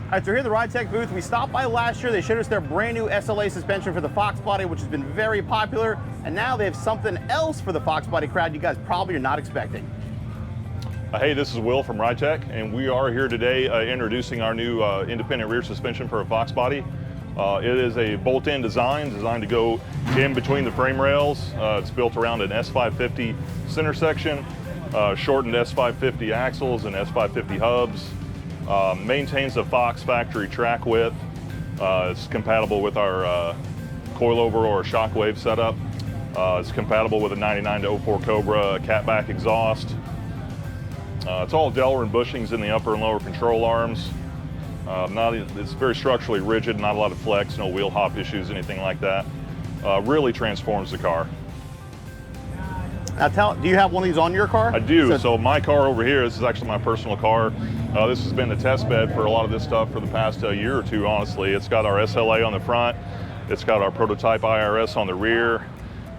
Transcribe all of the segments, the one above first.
All right, so here at the Ridetech booth, we stopped by last year. They showed us their brand new SLA suspension for the Foxbody, which has been very popular. And now they have something else for the Foxbody crowd you guys probably are not expecting. Hey, this is Will from Ridetech, and we are here today introducing our new independent rear suspension for a Foxbody. It is a bolt-in design designed to go in between the frame rails. It's built around an S550 center section, shortened S550 axles and S550 hubs. Maintains a Fox factory track width. It's compatible with our coilover or shockwave setup. It's compatible with a 99-04 Cobra catback exhaust. It's all Delrin bushings in the upper and lower control arms. It's very structurally rigid, not a lot of flex, no wheel hop issues, anything like that. Really transforms the car. Now do you have one of these on your car? I do. So my car over here, this is actually my personal car. This has been the test bed for a lot of this stuff for the past year or two, honestly. It's got our SLA on the front. It's got our prototype IRS on the rear.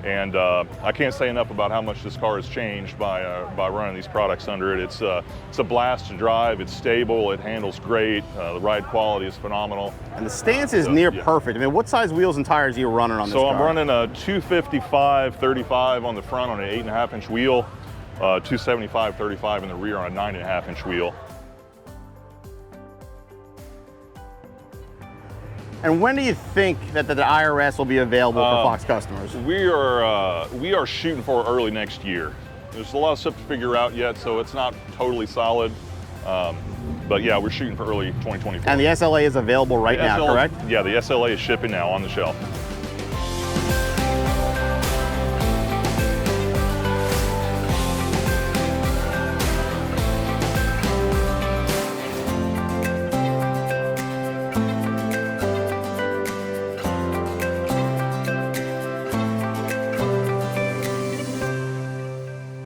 And I can't say enough about how much this car has changed by running these products under it. It's a blast to drive. It's stable. It handles great. The ride quality is phenomenal. And the stance is near perfect. I mean, what size wheels and tires are you running on this car? So I'm running a 255/35 on the front on an 8.5-inch wheel, 275/35 in the rear on a 9.5-inch wheel. And when do you think that the IRS will be available for Fox customers? We are shooting for early next year. There's a lot of stuff to figure out yet, so it's not totally solid. But yeah, we're shooting for early 2024. And the SLA is available right now, correct? Yeah, the SLA is shipping now on the shelf.